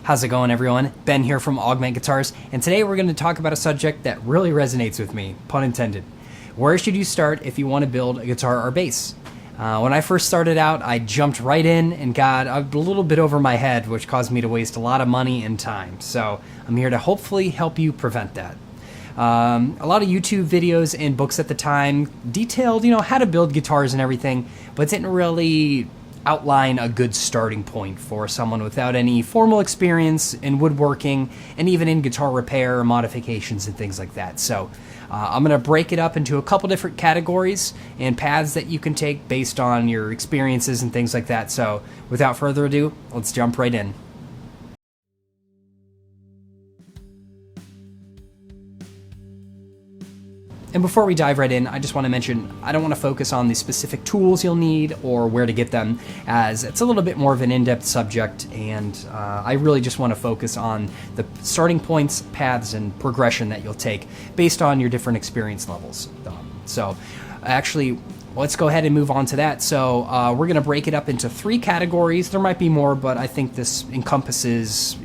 How's it going, everyone? Ben here from Augment Guitars, and today we're going to talk about a subject that really resonates with me, pun intended. Where should you start if you want to build a guitar or bass? When I first started out, I jumped right in and got a little bit over my head, which caused me to waste a lot of money and time. So I'm here to hopefully help you prevent that. A lot of YouTube videos and books at the time detailed, how to build guitars and everything, but didn't really outline a good starting point for someone without any formal experience in woodworking and even in guitar repair, modifications, and things like that. So I'm going to break it up into a couple different categories and paths that you can take based on your experiences and things like that. So without further ado, let's jump right in. And before we dive right in, I just want to mention, I don't want to focus on the specific tools you'll need or where to get them, as it's a little bit more of an in-depth subject, and I really just want to focus on the starting points, paths, and progression that you'll take based on your different experience levels. So actually, let's go ahead and move on to that. So we're going to break it up into 3 categories. There might be more, but I think this encompasses,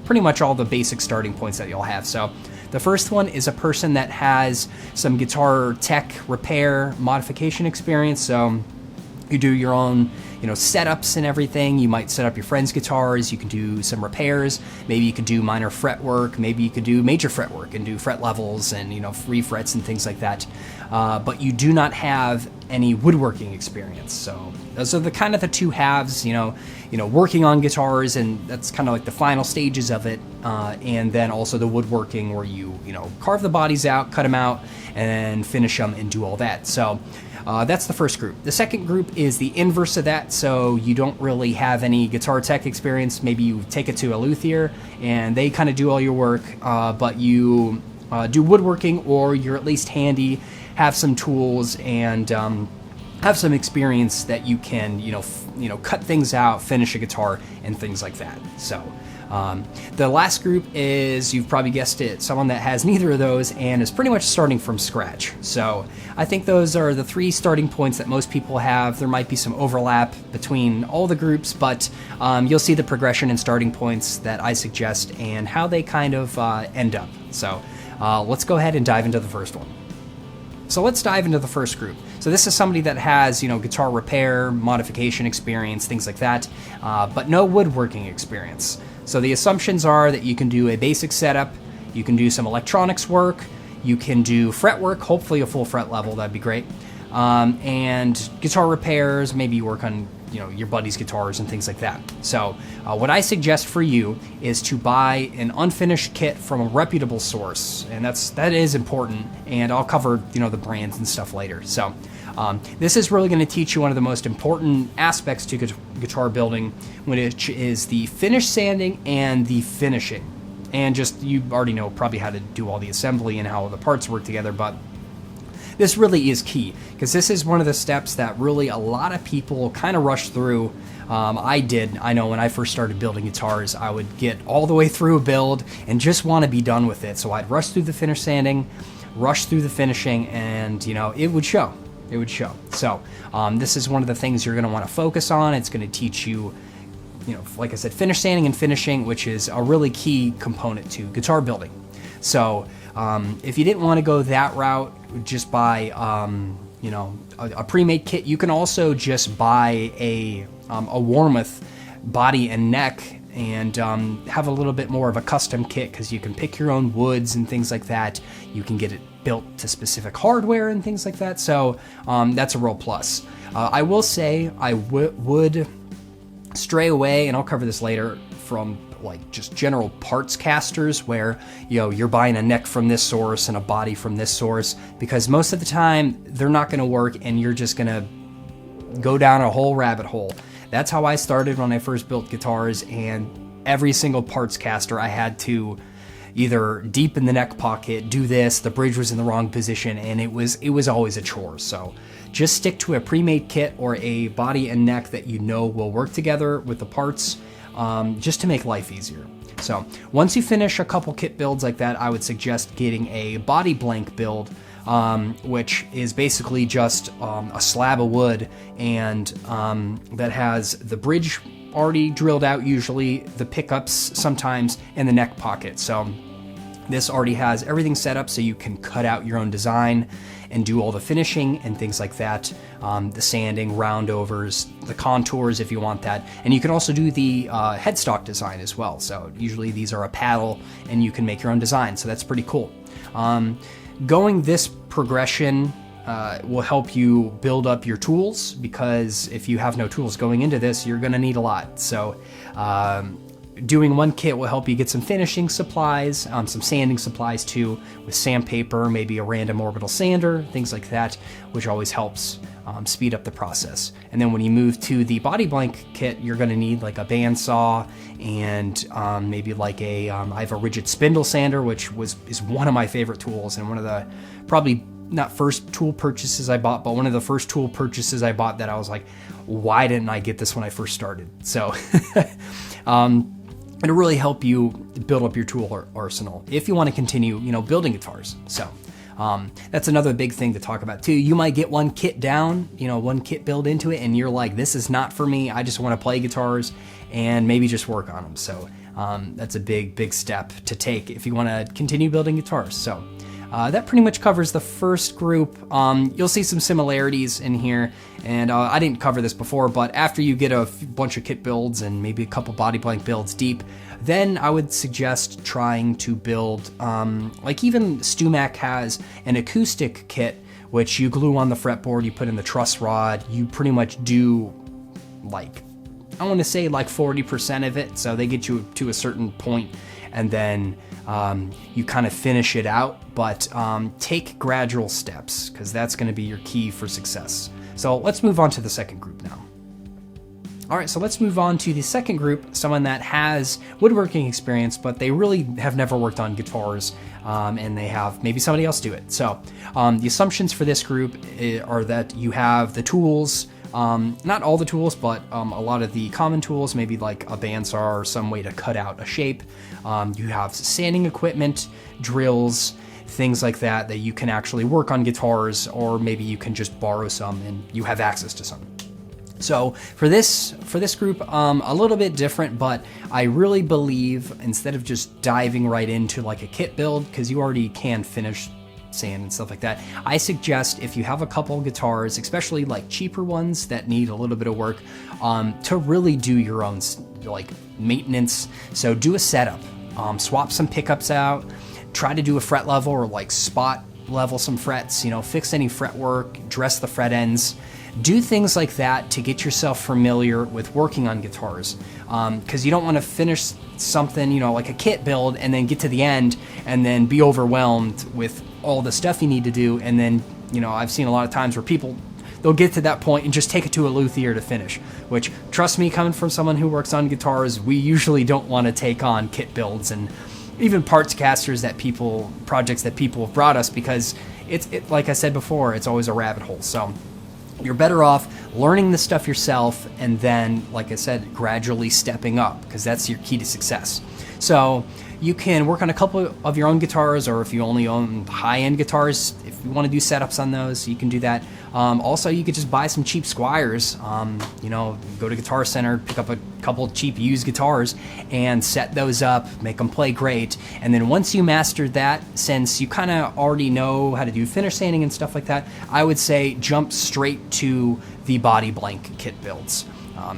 pretty much all the basic starting points that you'll have. So the first one is a person that has some guitar tech, repair, modification experience. So you do your own, setups and everything. You might set up your friends' guitars. You can do some repairs. Maybe you could do minor fret work. Maybe you could do major fret work and do fret levels and, refrets and things like that. But you do not have any woodworking experience. So those are the 2 halves, working on guitars, and that's kind of like the final stages of it. And then also the woodworking where you carve the bodies out, cut them out, and finish them and do all that. So that's the first group. The second group is the inverse of that. So you don't really have any guitar tech experience. Maybe you take it to a luthier and they kind of do all your work, but you do woodworking, or you're at least handy, have some tools, and have some experience that you can, cut things out, finish a guitar, and things like that. So the last group is, you've probably guessed it, someone that has neither of those and is pretty much starting from scratch. So I think those are the 3 starting points that most people have. There might be some overlap between all the groups, but you'll see the progression and starting points that I suggest and how they kind of end up. So let's go ahead and dive into the first one. So let's dive into the first group. So this is somebody that has, guitar repair, modification experience, things like that, but no woodworking experience. So the assumptions are that you can do a basic setup, you can do some electronics work, you can do fret work, hopefully a full fret level, that'd be great, and guitar repairs, maybe you work on your buddy's guitars and things like that. So what I suggest for you is to buy an unfinished kit from a reputable source, and that is important, and I'll cover the brands and stuff later. So this is really going to teach you one of the most important aspects to guitar building, which is the finish sanding and the finishing. And just, you already know probably how to do all the assembly and how the parts work together, but this really is key, because this is one of the steps that really a lot of people kind of rush through. I know when I first started building guitars, I would get all the way through a build and just want to be done with it. So I'd rush through the finish sanding, rush through the finishing, and it would show. It would show. So this is one of the things you're going to want to focus on. It's going to teach you, like I said, finish sanding and finishing, which is a really key component to guitar building. So if you didn't want to go that route, just buy a pre-made kit. You can also just buy a Warmoth body and neck and have a little bit more of a custom kit, because you can pick your own woods and things like that. You can get it built to specific hardware and things like that. So that's a real plus. I will say I would stray away, and I'll cover this later, from like just general parts casters where you're buying a neck from this source and a body from this source, because most of the time they're not going to work and you're just going to go down a whole rabbit hole. That's how I started when I first built guitars, and every single parts caster I had to either deepen the neck pocket, do this, the bridge was in the wrong position, and it was always a chore. So just stick to a pre-made kit or a body and neck that will work together with the parts, just to make life easier. So once you finish a couple kit builds like that, I would suggest getting a body blank build, which is basically just a slab of wood and that has the bridge already drilled out, usually the pickups sometimes, and the neck pocket. So this already has everything set up so you can cut out your own design and do all the finishing and things like that. The sanding, round overs, the contours if you want that. And you can also do the headstock design as well. So usually these are a paddle and you can make your own design. So that's pretty cool. Going this progression will help you build up your tools, because if you have no tools going into this, you're gonna need a lot. So doing one kit will help you get some finishing supplies, some sanding supplies too, with sandpaper, maybe a random orbital sander, things like that, which always helps speed up the process. And then when you move to the body blank kit, you're gonna need like a bandsaw and maybe like a, I have a rigid spindle sander, which is one of my favorite tools, and one of the probably not first tool purchases I bought, but one of the first tool purchases I bought that I was like, why didn't I get this when I first started? So it'll really help you build up your tool arsenal if you want to continue, building guitars. So that's another big thing to talk about too. You might get one kit down, one kit build into it, and you're like, this is not for me. I just want to play guitars and maybe just work on them. So that's a big step to take if you want to continue building guitars. So that pretty much covers the first group. You'll see some similarities in here, and I didn't cover this before, but after you get a bunch of kit builds and maybe a couple body blank builds deep, then I would suggest trying to build, like even StewMac has an acoustic kit, which you glue on the fretboard, you put in the truss rod, you pretty much do like, I want to say like 40% of it, so they get you to a certain point, and then you kind of finish it out, but take gradual steps, because that's going to be your key for success. So let's move on to the second group now. All right, so let's move on to the second group, someone that has woodworking experience, but they really have never worked on guitars, and they have maybe somebody else do it. So the assumptions for this group are that you have the tools, not all the tools, but a lot of the common tools, maybe like a bandsaw or some way to cut out a shape. You have sanding equipment, drills, things like that you can actually work on guitars, or maybe you can just borrow some and you have access to some. So for this group, a little bit different, but I really believe instead of just diving right into like a kit build, because you already can finish sand and stuff like that, I suggest if you have a couple guitars, especially like cheaper ones that need a little bit of work, to really do your own like maintenance. So do a setup, swap some pickups out, try to do a fret level or like spot level some frets, fix any fretwork, dress the fret ends. Do things like that to get yourself familiar with working on guitars, because you don't want to finish something, like a kit build, and then get to the end and then be overwhelmed with all the stuff you need to do. And then, I've seen a lot of times where they'll get to that point and just take it to a luthier to finish, which, trust me, coming from someone who works on guitars, we usually don't want to take on kit builds and even parts casters projects that people have brought us, because it like I said before, it's always a rabbit hole. So you're better off learning the stuff yourself, and then, like I said, gradually stepping up, because that's your key to success. So you can work on a couple of your own guitars, or if you only own high-end guitars, if you want to do setups on those, you can do that. Also, you could just buy some cheap Squires, go to Guitar Center, pick up a couple cheap used guitars and set those up, make them play great. And then once you mastered that, since you kind of already know how to do finish sanding and stuff like that, I would say jump straight to the body blank kit builds.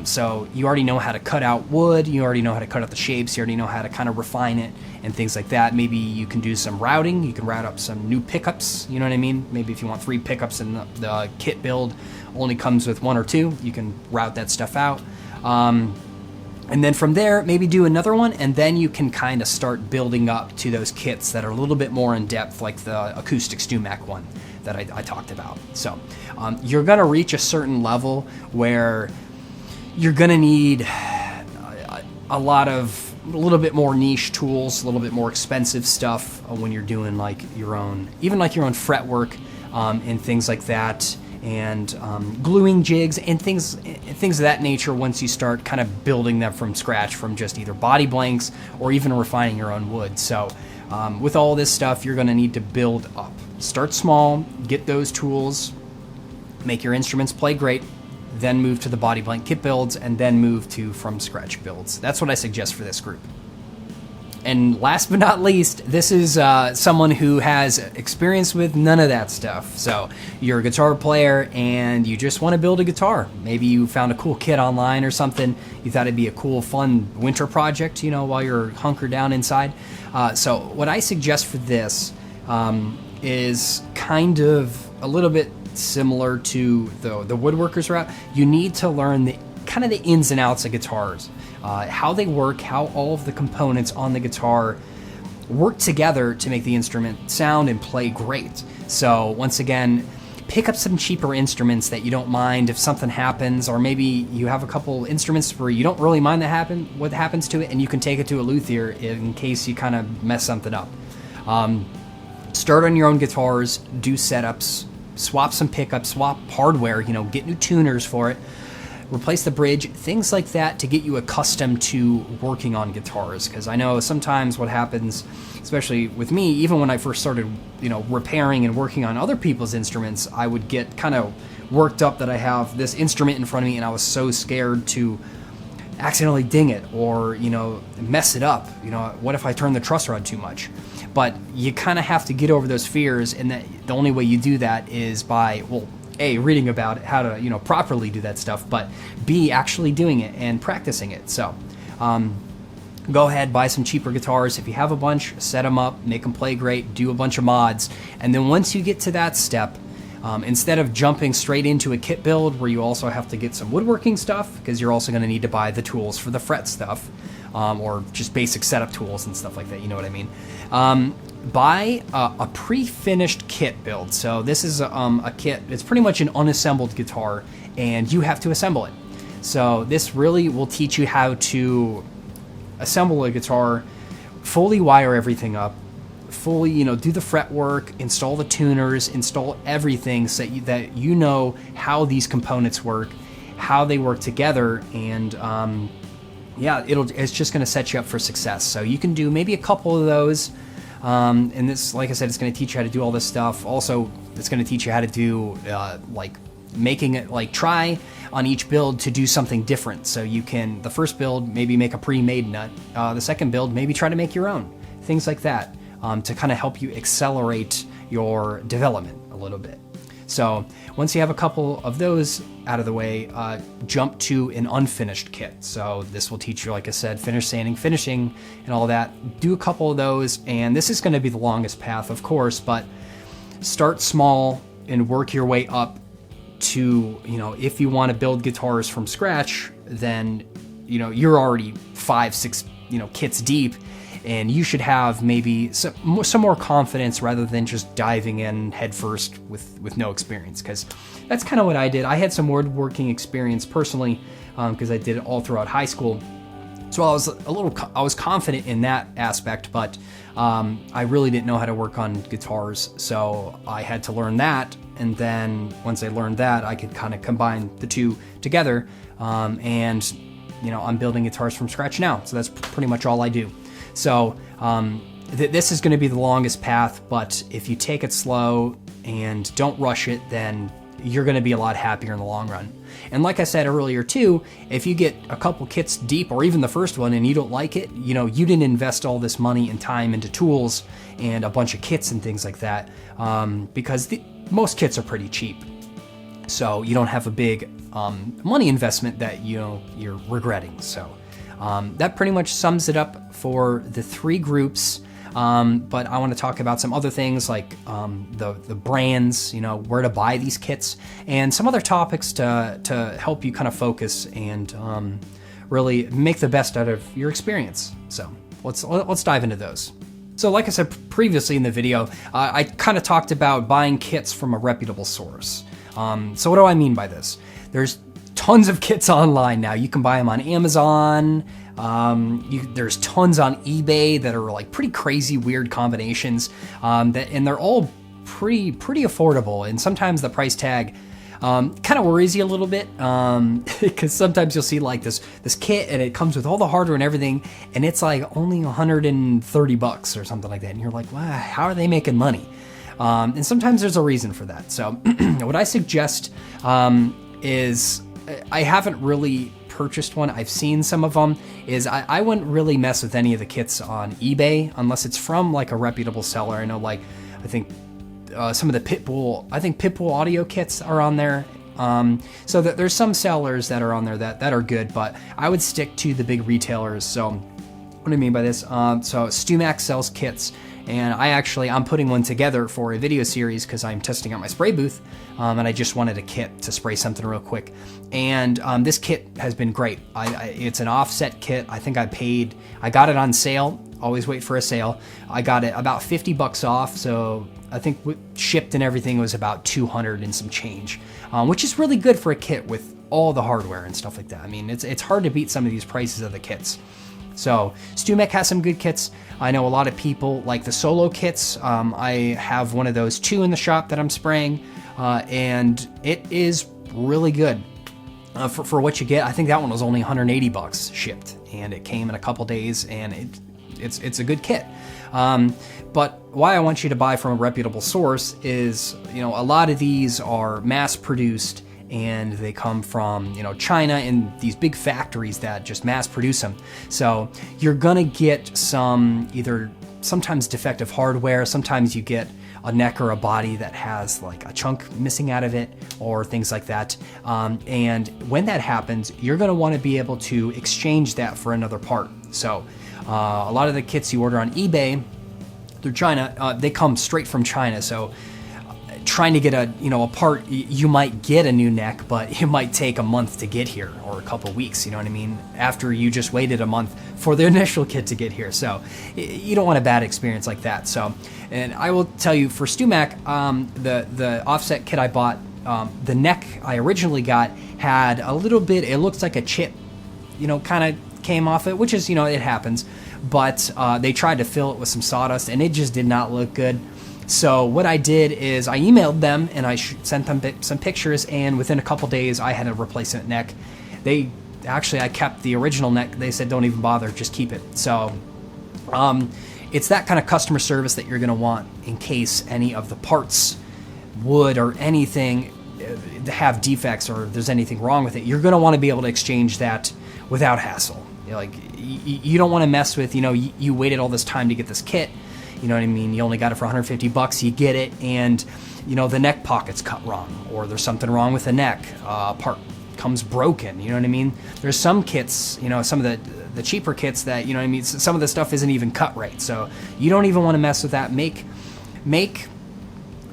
So you already know how to cut out wood, you already know how to cut out the shapes, you already know how to kind of refine it and things like that. Maybe you can do some routing, you can route up some new pickups, you know what I mean? Maybe if you want 3 pickups and the kit build only comes with 1 or 2, you can route that stuff out. And then from there, maybe do another one, and then you can kind of start building up to those kits that are a little bit more in depth, like the acoustic StewMac one that I talked about. So you're gonna reach a certain level where you're gonna need a little bit more niche tools, a little bit more expensive stuff when you're doing like your own fretwork and things like that, and gluing jigs and things of that nature. Once you start kind of building them from scratch, from just either body blanks or even refining your own wood. So with all this stuff, you're gonna need to build up. Start small, get those tools, make your instruments play great. then move to the body blank kit builds, and then move to from scratch builds. That's what I suggest for this group. And last but not least, this is someone who has experience with none of that stuff. So you're a guitar player and you just want to build a guitar. Maybe you found a cool kit online or something. You thought it'd be a cool, fun winter project, while you're hunkered down inside. So what I suggest for this is kind of a little bit similar to the woodworkers route. You need to learn the ins and outs of guitars. How they work, how all of the components on the guitar work together to make the instrument sound and play great. So once again, pick up some cheaper instruments that you don't mind if something happens, or maybe you have a couple instruments where you don't really mind what happens to it, and you can take it to a luthier in case you kind of mess something up. Start on your own guitars, do setups, swap some pickups, swap hardware, get new tuners for it. Replace the bridge, things like that to get you accustomed to working on guitars. Because I know sometimes what happens, especially with me, even when I first started, repairing and working on other people's instruments, I would get kind of worked up that I have this instrument in front of me and I was so scared to accidentally ding it or, mess it up. What if I turn the truss rod too much? But you kind of have to get over those fears, and that the only way you do that is by, A, reading about it, how to, properly do that stuff, but B, actually doing it and practicing it. So go ahead, buy some cheaper guitars. If you have a bunch, set them up, make them play great, do a bunch of mods. And then once you get to that step, instead of jumping straight into a kit build where you also have to get some woodworking stuff, because you're also going to need to buy the tools for the fret stuff, or just basic setup tools and stuff like that, you know what I mean? Buy a pre-finished kit build. So this is a kit. It's pretty much an unassembled guitar, and you have to assemble it. So this really will teach you how to assemble a guitar, fully wire everything up, fully do the fret work, install the tuners, install everything so that you know how these components work, how they work together, and it's just going to set you up for success. So you can do maybe a couple of those. And this, like I said, it's going to teach you how to do all this stuff. Also, it's going to teach you how to do, making it, try on each build to do something different. So you can, the first build, maybe make a pre-made nut. The second build, maybe try to make your own. Things like that, to kind of help you accelerate your development a little bit. So once you have a couple of those out of the way, jump to an unfinished kit. So this will teach you, like I said, finish sanding, finishing, and all that. Do a couple of those, and this is going to be the longest path, of course, but start small and work your way up to, if you want to build guitars from scratch, then, you're already 5-6, kits deep, and you should have maybe some more confidence rather than just diving in headfirst with no experience, because that's kind of what I did. I had some woodworking experience personally, because I did it all throughout high school. So I was confident in that aspect, but I really didn't know how to work on guitars, so I had to learn that. And then once I learned that, I could kind of combine the two together, and I'm building guitars from scratch now. So that's pretty much all I do. So this is going to be the longest path, but if you take it slow and don't rush it, then you're going to be a lot happier in the long run. And like I said earlier too, if you get a couple kits deep or even the first one and you don't like it, you didn't invest all this money and time into tools and a bunch of kits and things like that, because most kits are pretty cheap. So you don't have a big money investment that you're regretting. So that pretty much sums it up for the three groups. But I want to talk about some other things like the brands, where to buy these kits, and some other topics to help you kind of focus and really make the best out of your experience. So let's dive into those. So like I said previously in the video, I kind of talked about buying kits from a reputable source. So what do I mean by this? There's tons of kits online now. You can buy them on Amazon. There's tons on eBay that are like pretty crazy, weird combinations, and they're all pretty affordable. And sometimes the price tag kind of worries you a little bit, because sometimes you'll see like this kit and it comes with all the hardware and everything, and it's like only $130 or something like that, and you're like, wow, how are they making money? And sometimes there's a reason for that. So what I suggest is I haven't really purchased one. I've seen some of them. I wouldn't really mess with any of the kits on eBay unless it's from like a reputable seller. I know, like, I think some of the Pitbull audio kits are on there. So that there's some sellers that are on there that are good, but I would stick to the big retailers. So what do I mean by this? So StewMac sells kits, and I'm putting one together for a video series because I'm testing out my spray booth, and I just wanted a kit to spray something real quick. And this kit has been great. It's an offset kit. I think I got it on sale. Always wait for a sale. I got it about $50 off, so I think shipped and everything was about $200 and some change, which is really good for a kit with all the hardware and stuff like that. I mean, it's hard to beat some of these prices of the kits. So StewMac has some good kits. I know a lot of people like the solo kits. I have one of those too in the shop that I'm spraying, and it is really good for what you get. I think that one was only $180 shipped, and it came in a couple days, and it's a good kit. But why I want you to buy from a reputable source is, a lot of these are mass produced, and they come from, China and these big factories that just mass produce them. So you're gonna get sometimes defective hardware, sometimes you get a neck or a body that has like a chunk missing out of it or things like that. And when that happens, you're gonna wanna be able to exchange that for another part. So a lot of the kits you order on eBay through China, they come straight from China. So trying to get a part, you might get a new neck, but it might take a month to get here or a couple weeks, you know what I mean? After you just waited a month for the initial kit to get here. So you don't want a bad experience like that. So, and I will tell you for StewMac, the offset kit I bought, the neck I originally got had a little bit, it looks like a chip, kind of came off it, which is, it happens, but they tried to fill it with some sawdust and it just did not look good. So what I did is I emailed them and I sent them some pictures, and within a couple days I had a replacement neck. I kept the original neck. They said don't even bother, just keep it. So it's that kind of customer service that you're going to want in case any of the parts, wood or anything, have defects or there's anything wrong with it. You're going to want to be able to exchange that without hassle. You don't want to mess with, you waited all this time to get this kit. You know what I mean? You only got it for $150, you get it, and the neck pocket's cut wrong, or there's something wrong with the neck, part comes broken, you know what I mean? There's some kits, some of the cheaper kits that, some of the stuff isn't even cut right, so you don't even want to mess with that. Make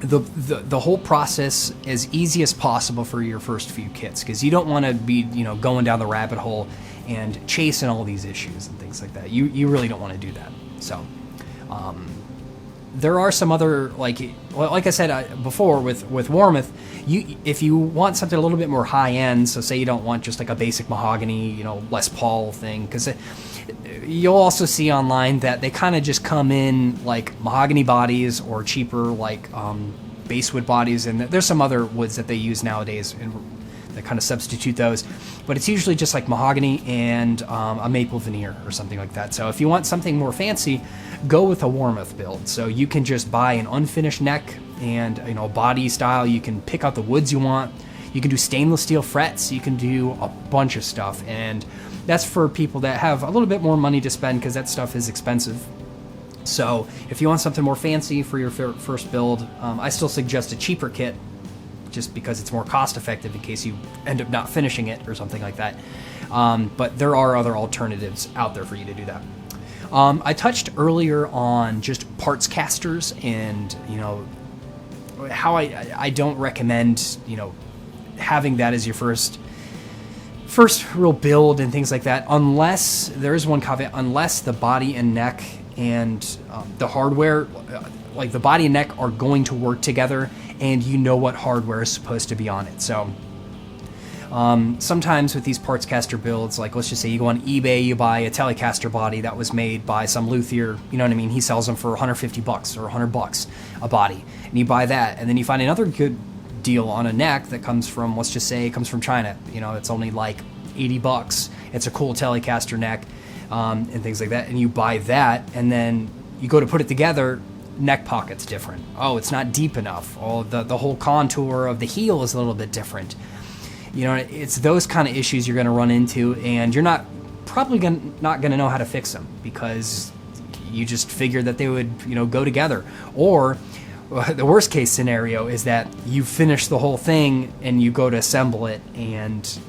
the whole process as easy as possible for your first few kits, because you don't want to be, going down the rabbit hole and chasing all these issues and things like that. You really don't want to do that. So there are some other, like I said before with Warmoth, if you want something a little bit more high end, so say you don't want just like a basic mahogany, Les Paul thing, because you'll also see online that they kind of just come in like mahogany bodies or cheaper like basswood bodies, and there's some other woods that they use nowadays that kind of substitute those, but it's usually just like mahogany and a maple veneer or something like that. So if you want something more fancy, go with a Warmoth build. So you can just buy an unfinished neck and body style. You can pick out the woods you want. You can do stainless steel frets. You can do a bunch of stuff, and that's for people that have a little bit more money to spend because that stuff is expensive. So if you want something more fancy for your first build, I still suggest a cheaper kit, just because it's more cost effective in case you end up not finishing it or something like that. But there are other alternatives out there for you to do that. I touched earlier on just parts casters and, how I don't recommend, having that as your first real build and things like that, unless there is one caveat, unless the body and neck and the hardware, like the body and neck are going to work together and what hardware is supposed to be on it. So sometimes with these parts caster builds, like let's just say you go on eBay, you buy a Telecaster body that was made by some luthier, you know what I mean? He sells them for $150 or $100 a body, and you buy that, and then you find another good deal on a neck that comes from, let's just say it comes from China. It's only like $80. It's a cool Telecaster neck, and things like that, and you buy that, and then you go to put it together. Neck pocket's different. Oh, it's not deep enough. Oh, the whole contour of the heel is a little bit different. it's those kind of issues you're going to run into, and you're not going to know how to fix them because you just figured that they would, go together. Or the worst case scenario is that you finish the whole thing and you go to assemble it and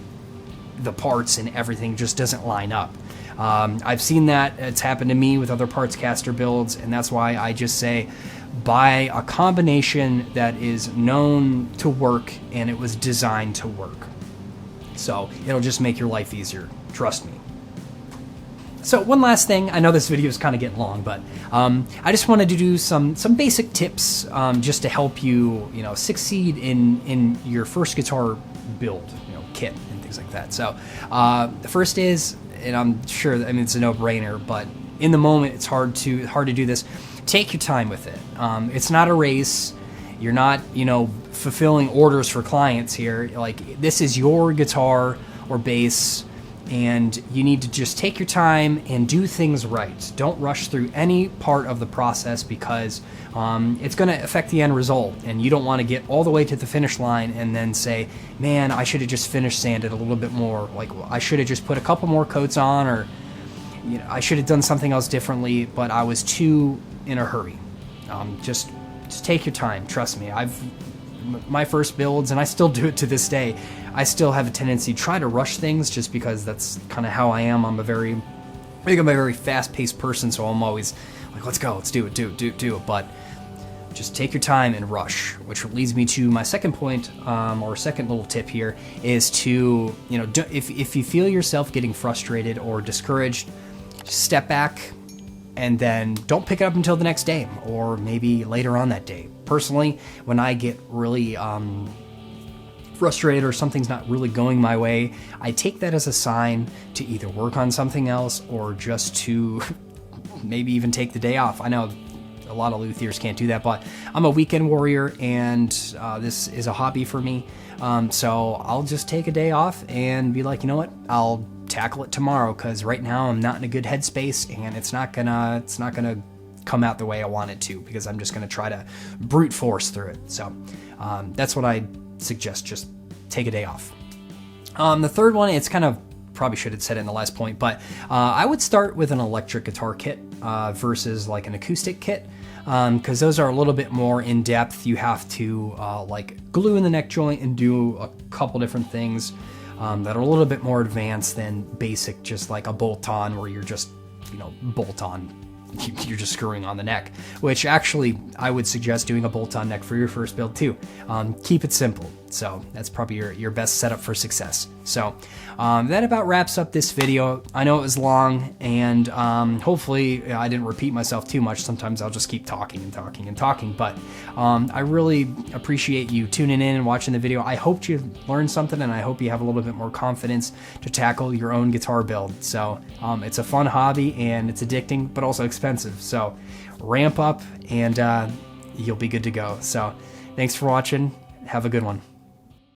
the parts and everything just doesn't line up. I've seen that. It's happened to me with other parts caster builds, and that's why I just say buy a combination that is known to work and it was designed to work. So it'll just make your life easier. Trust me. So one last thing, I know this video is kind of getting long, but I just wanted to do some basic tips just to help you, succeed in your first guitar build, kit and things like that. So the first is, and I'm sure, it's a no-brainer, but in the moment it's hard to do this. Take your time with it. It's not a race. You're not, fulfilling orders for clients here. Like, this is your guitar or bass, and you need to just take your time and do things right. Don't rush through any part of the process because it's going to affect the end result, and you don't want to get all the way to the finish line and then say, man, I should have just finish sanded a little bit more. Like, I should have just put a couple more coats on, or I should have done something else differently, but I was too in a hurry. Just take your time. Trust me. My first builds, and I still do it to this day, I still have a tendency to try to rush things just because that's kind of how I am. I think I'm a very fast-paced person, so I'm always like, let's go, let's do it. But just take your time and rush, which leads me to my second point, or second little tip here, is to, if you feel yourself getting frustrated or discouraged, just step back and then don't pick it up until the next day or maybe later on that day. Personally, when I get really frustrated or something's not really going my way, I take that as a sign to either work on something else or just to maybe even take the day off. I know a lot of luthiers can't do that, but I'm a weekend warrior, and this is a hobby for me. So I'll just take a day off and be like, you know what, I'll tackle it tomorrow, because right now I'm not in a good headspace, and it's not gonna come out the way I want it to, because I'm just gonna try to brute force through it. So that's what I suggest. Just take a day off. The third one, it's kind of, probably should have said it in the last point, but I would start with an electric guitar kit versus like an acoustic kit, because those are a little bit more in depth. You have to like glue in the neck joint and do a couple different things that are a little bit more advanced than basic, just like a bolt-on where you're just, bolt-on. You're just screwing on the neck, which actually I would suggest doing a bolt-on neck for your first build too. Keep it simple. So that's probably your best setup for success. So that about wraps up this video. I know it was long, and hopefully I didn't repeat myself too much. Sometimes I'll just keep talking and talking and talking, but I really appreciate you tuning in and watching the video. I hope you learned something, and I hope you have a little bit more confidence to tackle your own guitar build. So it's a fun hobby, and it's addicting, but also expensive. So ramp up, and you'll be good to go. So thanks for watching. Have a good one.